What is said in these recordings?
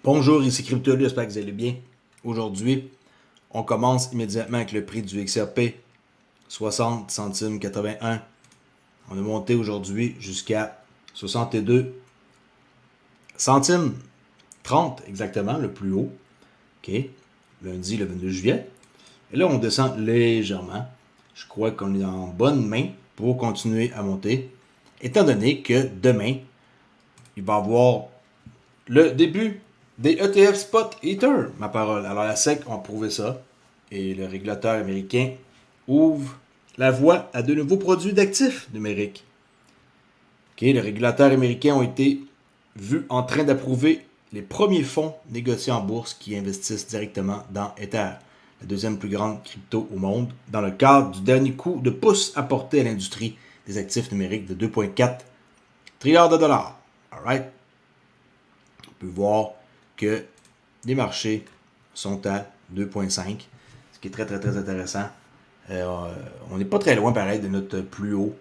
Bonjour, ici CryptoLu, j'espère que vous allez bien. Aujourd'hui, on commence immédiatement avec le prix du XRP, 60 centimes 81. On est monté aujourd'hui jusqu'à 62 centimes 30 exactement, le plus haut. OK, lundi, le 22 juillet. Et là, on descend légèrement. Je crois qu'on est en bonne main pour continuer à monter, étant donné que demain, il va y avoir le début des ETF Spot Ether, ma parole. Alors la SEC a prouvé ça et le régulateur américain ouvre la voie à de nouveaux produits d'actifs numériques. Okay, les régulateurs américains ont été vus en train d'approuver les premiers fonds négociés en bourse qui investissent directement dans Ether, la deuxième plus grande crypto au monde, dans le cadre du dernier coup de pouce apporté à l'industrie des actifs numériques de 2,4 trilliards de dollars. All right? On peut voir que les marchés sont à 2,5, ce qui est très intéressant. On n'est pas très loin pareil de notre plus haut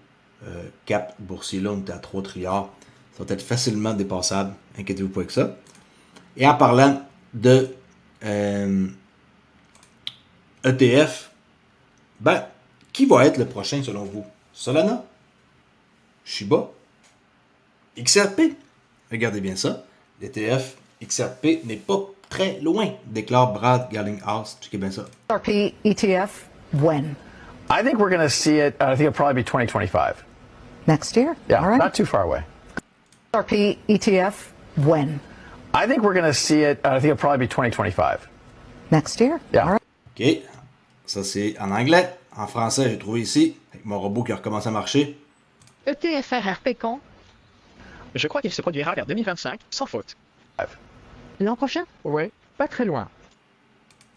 cap boursier là, on est à 3 trilliards. Ça va être facilement dépassable, inquiétez-vous pas avec ça. Et en parlant de ETF, qui va être le prochain selon vous? Solana? Shiba? XRP? Regardez bien ça. L'ETF XRP n'est pas très loin, déclare Brad Garlinghouse. Checkez bien ça. XRP ETF when? I think we're going to see it. I think it'll probably be 2025. Next year? Yeah, All right. not too far away. XRP ETF when? I think we're going to see it. I think it'll probably be 2025. Next year? Yeah. All right. OK. Ça, c'est en anglais. En français, j'ai trouvé ici, avec mon robot qui a recommencé à marcher. ETFRRP quand? Je crois qu'il se produira vers 2025, sans faute. L'an prochain? Ouais, pas très loin.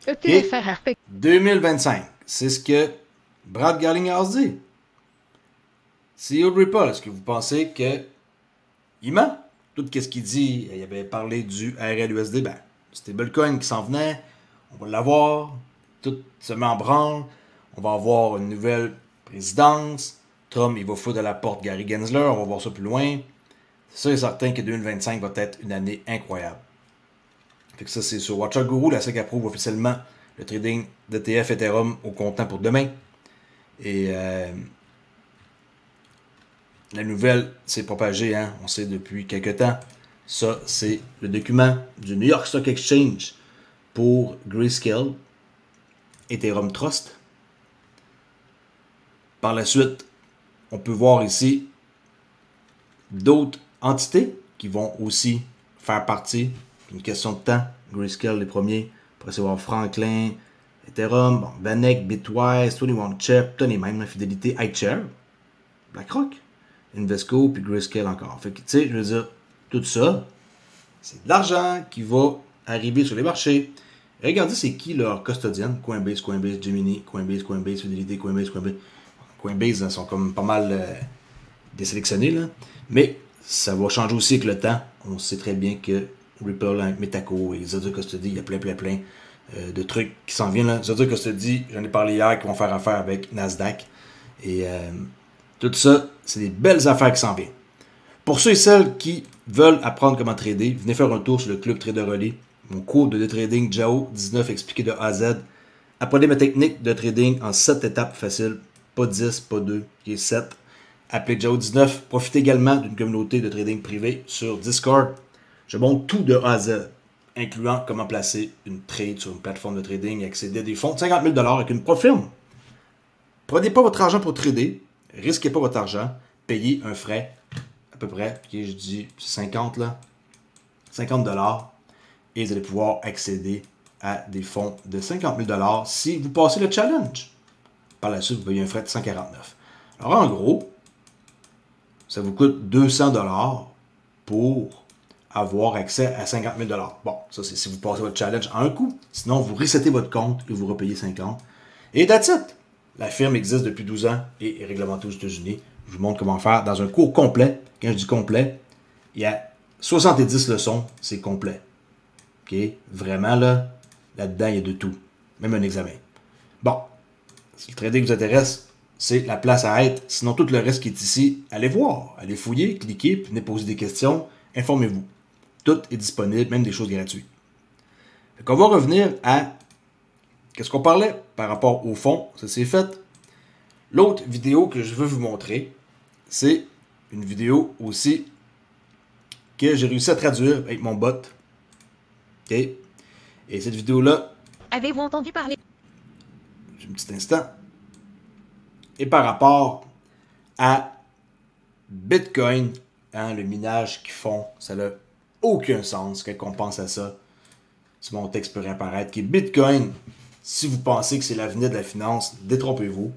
ETFRRP 2025. C'est ce que Brad Garlinghouse dit. CEO de Ripple, est-ce que vous pensez que il ment? Tout ce qu'il dit, il avait parlé du RLUSD, stablecoin qui s'en venait, on va l'avoir, tout se met en branle, on va avoir une nouvelle présidence, Trump, il va foutre à la porte Gary Gensler, on va voir ça plus loin. C'est sûr et certain que 2025 va être une année incroyable. Fait que ça, c'est sur Watcher Guru, la SEC approuve officiellement le trading d'ETF Ethereum au comptant pour demain. Et la nouvelle s'est propagée, hein, on sait depuis quelques temps. Ça, c'est le document du New York Stock Exchange pour Grayscale, Ethereum Trust. Par la suite, on peut voir ici d'autres entités qui vont aussi faire partie. Une question de temps. Grayscale, les premiers. Après, c'est voir Franklin, Ethereum, Vanek, Bitwise, 21 Chip, Tony même, Fidélité, iShare, BlackRock, Invesco, puis Grayscale encore. Fait que, tu sais, je veux dire, tout ça, c'est de l'argent qui va arriver sur les marchés. Regardez, c'est qui leur custodienne? Coinbase, Gemini, Coinbase, Fidélité, Coinbase. Coinbase, ils sont comme pas mal désélectionnés, là. Mais ça va changer aussi avec le temps. On sait très bien que Ripple, Metaco et Zodiac Custody, il y a plein de trucs qui s'en viennent. Là. Zodiac Custody, j'en ai parlé hier, qui vont faire affaire avec Nasdaq. Et tout ça, c'est des belles affaires qui s'en viennent. Pour ceux et celles qui veulent apprendre comment trader, venez faire un tour sur le Club Trader Relais. Mon cours de trading JAO 19 expliqué de A à Z. Apprenez ma technique de trading en 7 étapes faciles. Pas 10, pas 2, qui est 7. Appelez JAO 19. Profitez également d'une communauté de trading privée sur Discord. Je montre tout de A à Z, incluant comment placer une trade sur une plateforme de trading et accéder à des fonds de 50 000 $ avec une pro-firme. Prenez pas votre argent pour trader, risquez pas votre argent, payez un frais, à peu près, je dis 50 là, 50 $, et vous allez pouvoir accéder à des fonds de 50 000 $ si vous passez le challenge. Par la suite, vous payez un frais de 149. Alors en gros, ça vous coûte 200 $ pour avoir accès à 50 000 $. Bon, ça c'est si vous passez votre challenge en un coup. Sinon, vous resettez votre compte et vous repayez 50. Et that's it. La firme existe depuis 12 ans et est réglementée aux États-Unis. Je vous montre comment faire dans un cours complet. Quand je dis complet, il y a 70 leçons, c'est complet. OK? Vraiment, là-dedans, il y a de tout. Même un examen. Bon, si le trading vous intéresse, c'est la place à être. Sinon, tout le reste qui est ici, allez voir, allez fouiller, cliquez, puis venez poser des questions. Informez-vous. Tout est disponible, même des choses gratuites. Donc, on va revenir à qu'est-ce qu'on parlait par rapport au fond. Ça c'est fait. L'autre vidéo que je veux vous montrer, c'est une vidéo aussi que j'ai réussi à traduire avec mon bot. OK? Et cette vidéo-là, Avez-vous entendu parler? j'ai un petit instant. Et par rapport à Bitcoin, hein, le minage qu'ils font, ça n'a aucun sens quand on pense à ça. Si mon texte peut réapparaître, qui est Bitcoin, si vous pensez que c'est l'avenir de la finance, détrompez-vous.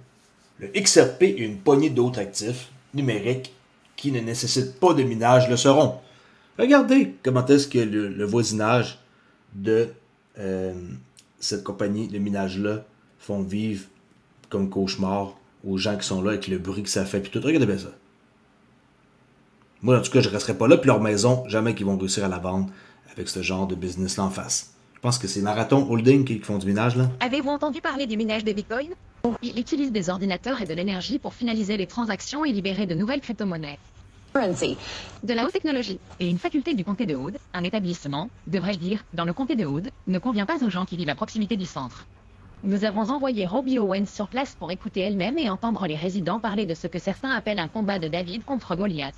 Le XRP et une poignée d'autres actifs numériques qui ne nécessitent pas de minage le seront. Regardez comment est-ce que le voisinage de cette compagnie de minage-là font vivre comme cauchemar aux gens qui sont là avec le bruit que ça fait. Puis tout, regardez bien ça. Moi, en tout cas, je ne resterai pas là. Puis leur maison, jamais qu'ils vont réussir à la vendre avec ce genre de business-là en face. Je pense que c'est Marathon Holding qui font du minage, là. Avez-vous entendu parler du minage de Bitcoin? Il utilise des ordinateurs et de l'énergie pour finaliser les transactions et libérer de nouvelles crypto-monnaies. De la haute technologie et une faculté du comté de Hood, un établissement, devrais-je dire, dans le comté de Hood, ne convient pas aux gens qui vivent à proximité du centre. Nous avons envoyé Robbie Owens sur place pour écouter elle-même et entendre les résidents parler de ce que certains appellent un combat de David contre Goliath.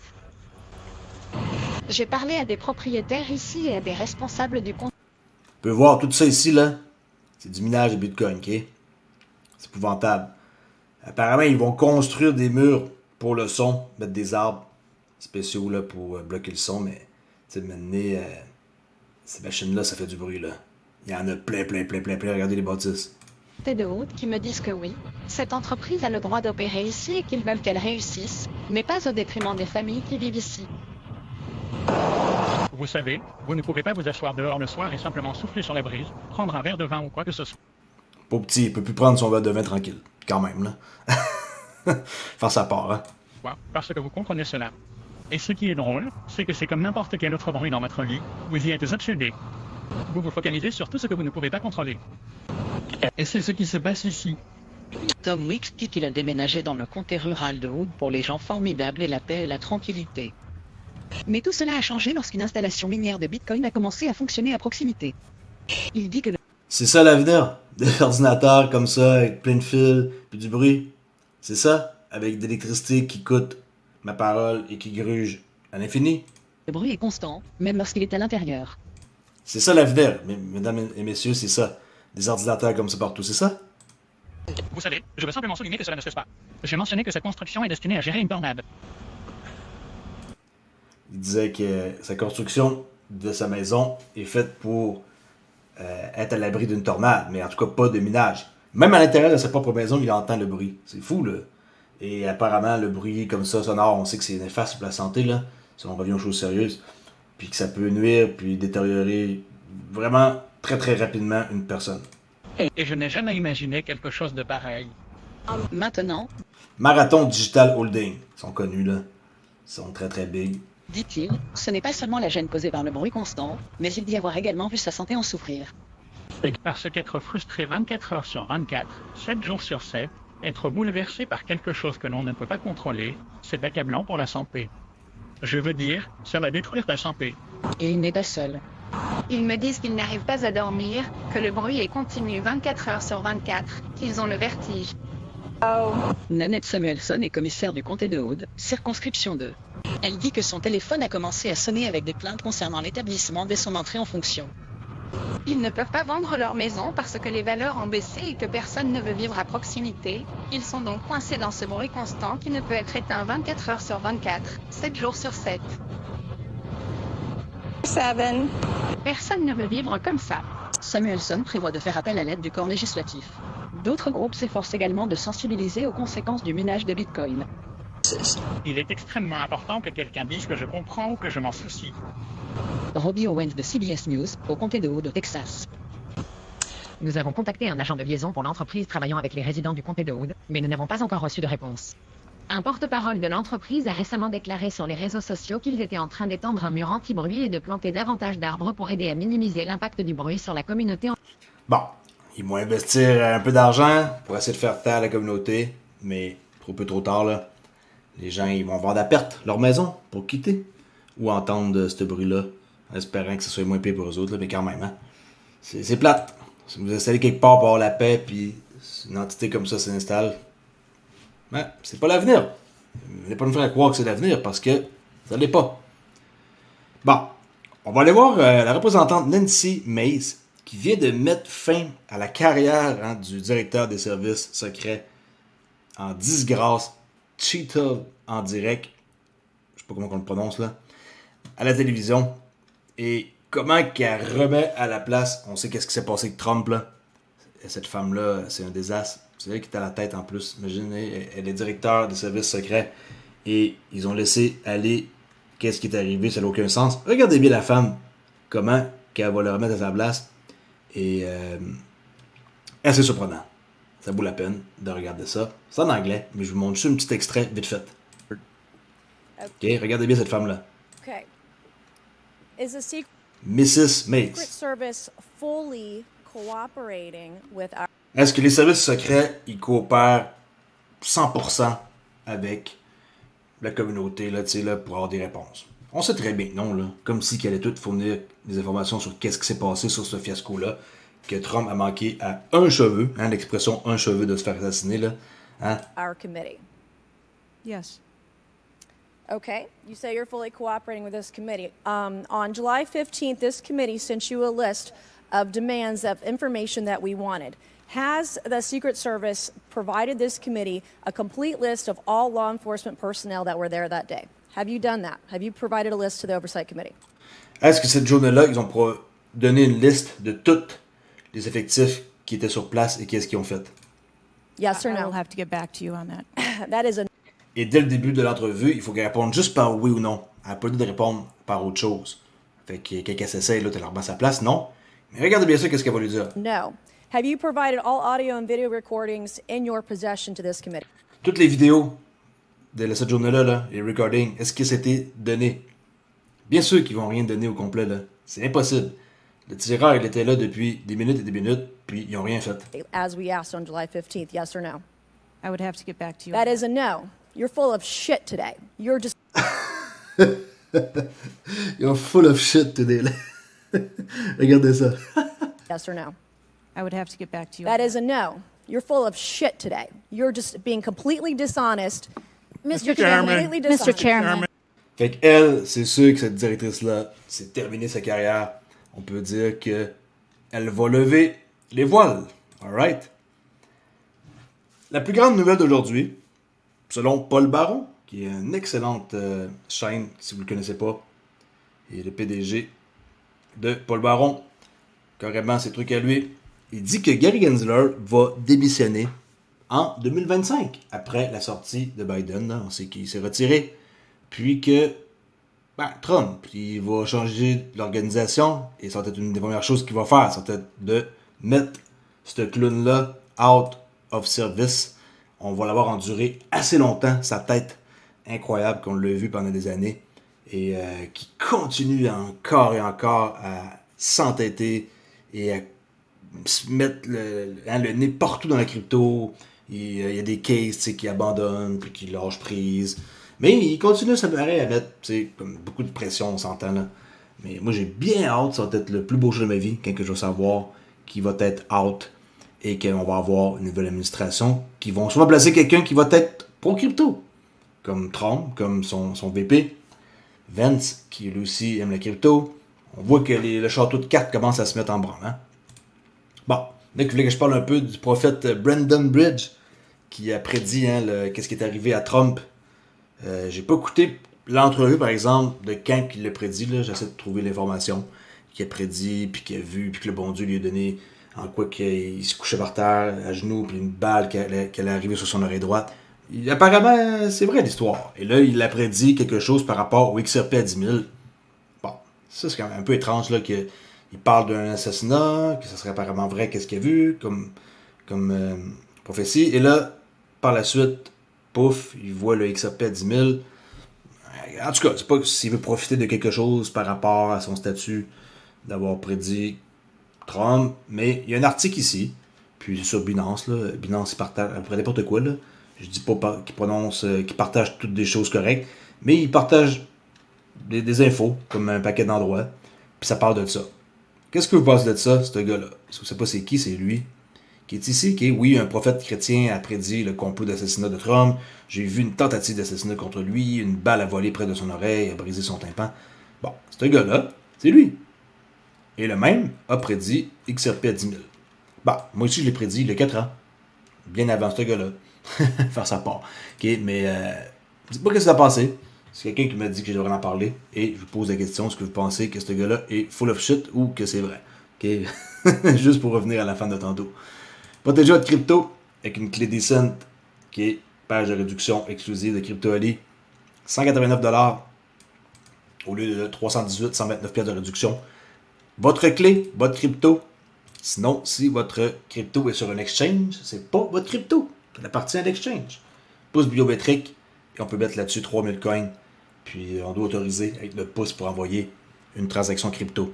J'ai parlé à des propriétaires ici et à des responsables du compte. On peut voir tout ça ici, là. C'est du minage de Bitcoin, OK? C'est épouvantable. Apparemment, ils vont construire des murs pour le son, mettre des arbres spéciaux là, pour bloquer le son, mais tu sais, maintenant, ces machines-là, ça fait du bruit, là. Il y en a plein. Regardez les bâtisses. De haute qui me disent que oui, cette entreprise a le droit d'opérer ici et qu'ils veulent qu'elle réussisse, mais pas au détriment des familles qui vivent ici. Vous savez, vous ne pouvez pas vous asseoir dehors le soir et simplement souffler sur la brise, prendre un verre de vin ou quoi que ce soit. Pas petit, il peut plus prendre son verre de vin tranquille. Quand même, là. Faire sa part, hein. Parce que vous comprenez cela. Et ce qui est drôle, c'est que c'est comme n'importe quel autre bruit dans votre vie, vous y êtes obsédé. Vous vous focalisez sur tout ce que vous ne pouvez pas contrôler. Et c'est ce qui se passe ici. Tom Wicks dit qu'il a déménagé dans le comté rural de Hood pour les gens formidables et la paix et la tranquillité. Mais tout cela a changé lorsqu'une installation minière de Bitcoin a commencé à fonctionner à proximité. Il dit que C'est ça l'avenir. Des ordinateurs comme ça, avec plein de fils, puis du bruit. C'est ça, avec de l'électricité qui coûte ma parole et qui gruge à l'infini. le bruit est constant, même lorsqu'il est à l'intérieur. C'est ça l'avenir, mesdames et messieurs, c'est ça. Des ordinateurs comme ça partout, c'est ça? Vous savez, je veux simplement souligner que cela ne se passe pas. J'ai mentionné que cette construction est destinée à gérer une tornade. Il disait que sa construction de sa maison est faite pour être à l'abri d'une tornade, mais en tout cas pas de minage. Même à l'intérieur de sa propre maison, il entend le bruit. C'est fou, là. Et apparemment, le bruit comme ça, sonore, on sait que c'est néfaste pour la santé, là, si on revient aux choses sérieuses. Puis que ça peut nuire, puis détériorer vraiment très très rapidement une personne. Et je n'ai jamais imaginé quelque chose de pareil. Maintenant, Marathon Digital Holding, ils sont connus, là. Ils sont très très big. dit-il, ce n'est pas seulement la gêne causée par le bruit constant, mais il dit avoir également vu sa santé en souffrir. Parce qu'être frustré 24 heures sur 24, 7 jours sur 7, être bouleversé par quelque chose que l'on ne peut pas contrôler, c'est accablant pour la santé. Je veux dire, ça va détruire ta santé. Et il n'est pas seul. Ils me disent qu'ils n'arrivent pas à dormir, que le bruit est continu 24 heures sur 24, qu'ils ont le vertige. Nanette Samuelson est commissaire du comté de Hood, circonscription 2. Elle dit que son téléphone a commencé à sonner avec des plaintes concernant l'établissement dès son entrée en fonction. Ils ne peuvent pas vendre leur maison parce que les valeurs ont baissé et que personne ne veut vivre à proximité. Ils sont donc coincés dans ce bruit constant qui ne peut être éteint 24 heures sur 24, 7 jours sur 7. Personne ne veut vivre comme ça. Samuelson prévoit de faire appel à l'aide du corps législatif. D'autres groupes s'efforcent également de sensibiliser aux conséquences du minage de Bitcoin. Il est extrêmement important que quelqu'un dise que je comprends ou que je m'en soucie. Robbie Owens de CBS News, au comté de Hood, au Texas. Nous avons contacté un agent de liaison pour l'entreprise travaillant avec les résidents du comté de Hood, mais nous n'avons pas encore reçu de réponse. Un porte-parole de l'entreprise a récemment déclaré sur les réseaux sociaux qu'ils étaient en train d'étendre un mur anti-bruit et de planter davantage d'arbres pour aider à minimiser l'impact du bruit sur la communauté. Bon, ils vont investir un peu d'argent pour essayer de faire taire la communauté, mais trop tard, là. Les gens, ils vont vendre à perte leur maison pour quitter ou entendre ce bruit-là, en espérant que ce soit moins pire pour eux autres, là, mais quand même, hein. C'est plate. Si vous installez quelque part pour avoir la paix, puis une entité comme ça s'installe, ben, c'est pas l'avenir. Vous n'allez pas nous faire croire que c'est l'avenir, parce que ça l'est pas. Bon, on va aller voir la représentante Nancy Mace, qui vient de mettre fin à la carrière du directeur des services secrets en disgrâce, Cheetah en direct, je sais pas comment on le prononce là, à la télévision. Et comment qu'elle remet à la place, on sait qu'est-ce qui s'est passé avec Trump là. Et cette femme-là, c'est un désastre. C'est elle qui est à la tête en plus. Imaginez, elle est directeur des services secrets. Et ils ont laissé aller qu'est-ce qui est arrivé, ça n'a aucun sens. Regardez bien la femme, comment qu'elle va le remettre à sa place. Et assez surprenant. Ça vaut la peine de regarder ça. C'est en anglais, mais je vous montre juste un petit extrait vite fait. Ok, regardez bien cette femme-là. Okay. Is the Secret Mrs. Mace. Service fully cooperating with our... Est-ce que les services secrets, ils coopèrent 100% avec la communauté là, là, pour avoir des réponses? On sait très bien que non, là. Comme si qu'elle allait tout fournir des informations sur qu'est-ce qui s'est passé sur ce fiasco-là, que Trump a manqué à un cheveu, hein, l'expression un cheveu de se faire assassiner, là. Hein? Our committee. Yes. Okay, you say you're fully cooperating with this committee. On July 15th, this committee sent you a list of demands of information that we wanted. Has the Secret Service provided this committee a complete list of all law enforcement personnel that were there that day? Have you done that? Have you provided a list to the Oversight Committee? Est-ce que cette journée-là, ils ont donné une liste de tous les effectifs qui étaient sur place et qu'est-ce qu'ils ont fait? Yes or I no? will have to get back to you on that. That is a Et dès le début de l'entrevue, il faut qu'elle réponde juste par oui ou non. Elle n'a pas le droit de répondre par autre chose. Fait que quelqu'un s'essaye, là, tu la remets à sa place, non. Mais regardez bien ça, qu'est-ce qu'elle va lui dire. no. Have you provided all audio and video recordings in your possession to this committee? Toutes les vidéos de cette journée-là, là, les recordings, est-ce que c'était donné? Bien sûr qu'ils vont rien donner au complet, là. C'est impossible. Le tireur, il était là depuis des minutes et des minutes, puis ils n'ont rien fait. As we asked on July 15th, yes or no? I would have to get back to you. That is a no. You're full of shit today. You're just You're full of shit today, là. Regardez ça. yes or no. I would have to get back to you. That is a no. You're full of shit today. You're just being completely dishonest. Mr. Chairman. Completely Mr. dishonest. Chairman. Fait qu'elle, c'est sûr que cette directrice-là, c'est terminé sa carrière. On peut dire que elle va lever les voiles. Alright? La plus grande nouvelle d'aujourd'hui, selon Paul Baron, qui est une excellente chaîne, si vous ne le connaissez pas, et le PDG de Paul Baron, carrément ses trucs à lui, il dit que Gary Gensler va démissionner en 2025, après la sortie de Biden. Là, on sait qu'il s'est retiré. Puis que Trump, il va changer l'organisation, et ça va être une des premières choses qu'il va faire, ça va être de mettre ce clown-là out of service. On va l'avoir enduré assez longtemps, sa tête incroyable qu'on l'a vu pendant des années, et qui continue encore et encore à s'entêter et à se mettre le nez partout dans la crypto. Il y a des cases qui abandonnent, puis qui lâchent prise. Mais il continue, ça me paraît, à mettre comme beaucoup de pression, on s'entend là. Mais moi, j'ai bien hâte, ça va être le plus beau jeu de ma vie, quand que je vais savoir qui va être out et qu'on va avoir une nouvelle administration qui vont souvent placer quelqu'un qui va être pro-crypto, comme Trump, comme son VP, Vance, qui lui aussi aime la crypto. On voit que le château de cartes commence à se mettre en branle. Hein? Bon, là, je voulais que je parle un peu du prophète Brendan Bridge, qui a prédit qu'est-ce qui est arrivé à Trump. J'ai pas écouté l'entrevue, par exemple, de quand il l'a prédit. J'essaie de trouver l'information qu'il a prédit, puis qu'il a vu, puis que le bon Dieu lui a donné en quoi qu'il se couchait par terre, à genoux, puis une balle qui allait arriver sur son oreille droite. Apparemment, c'est vrai l'histoire. Et là, il a prédit quelque chose par rapport au XRP à 10 000. Bon, ça c'est quand même un peu étrange là, qu'il parle d'un assassinat, que ça serait apparemment vrai, qu'est-ce qu'il a vu comme prophétie. Et là, par la suite, pouf, il voit le XRP à 10 000. En tout cas, c'est pas s'il veut profiter de quelque chose par rapport à son statut d'avoir prédit Trump, mais il y a un article ici, puis sur Binance, là. Binance, il partage à peu près n'importe quoi, là. Je dis pas qu'il partage toutes des choses correctes, mais il partage des infos, comme un paquet d'endroits, puis ça parle de ça. Qu'est-ce que vous pensez de ça, ce gars-là? Si vous ne savez pas c'est qui, c'est lui. Qui est ici, qui est, oui, un prophète chrétien a prédit le complot d'assassinat de Trump. J'ai vu une tentative d'assassinat contre lui, une balle a volé près de son oreille, a brisé son tympan. Bon, ce gars-là, c'est lui. Et le même a prédit XRP à 10 000. Bon, moi aussi, je l'ai prédit il y a 4 ans. Bien avant ce gars-là. Faire sa part. OK, mais dites-moi ce que ça a passé. C'est quelqu'un qui m'a dit que je devrais en parler. Et je vous pose la question, est-ce que vous pensez que ce gars-là est full of shit ou que c'est vrai? OK? Juste pour revenir à la fin de tantôt. Protégez votre crypto avec une clé Decent qui est page de réduction exclusive de CryptoAli. 189$ au lieu de 318, 129$ de réduction. Votre clé, votre crypto. Sinon, si votre crypto est sur un exchange, c'est pas votre crypto. Elle appartient à l'exchange. Pouce biométrique, et on peut mettre là-dessus 3000 coins. Puis on doit autoriser avec notre pouce pour envoyer une transaction crypto.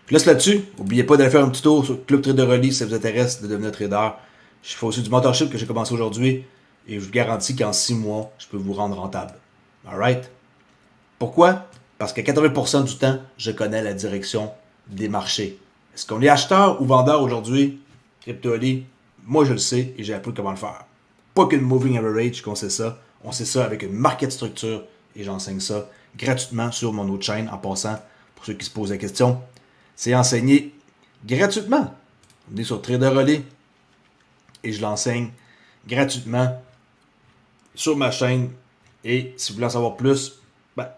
Je laisse là-dessus. N'oubliez pas d'aller faire un petit tour sur Club Trader Relais si ça vous intéresse de devenir trader. Je fais aussi du mentorship que j'ai commencé aujourd'hui. Et je vous garantis qu'en 6 mois, je peux vous rendre rentable. Alright? Pourquoi? Parce que 80% du temps, je connais la direction des marchés. Est-ce qu'on est acheteur ou vendeur aujourd'hui? CryptoAli, moi je le sais et j'ai appris comment le faire. Pas qu'une moving average qu'on sait ça. On sait ça avec une market structure et j'enseigne ça gratuitement sur mon autre chaîne en passant, pour ceux qui se posent la question. C'est enseigné gratuitement. On est sur Trader Relais et je l'enseigne gratuitement sur ma chaîne. Et si vous voulez en savoir plus, ben,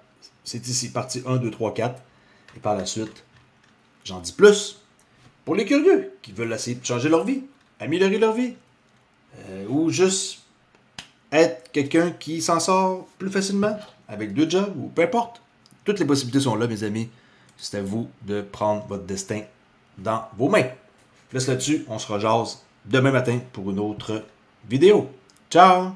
c'est ici, partie 1, 2, 3, 4. Et par la suite, j'en dis plus pour les curieux qui veulent essayer de changer leur vie, améliorer leur vie, ou juste être quelqu'un qui s'en sort plus facilement avec 2 jobs ou peu importe. Toutes les possibilités sont là, mes amis. C'est à vous de prendre votre destin dans vos mains. Je laisse là-dessus, on se rejase demain matin pour une autre vidéo. Ciao!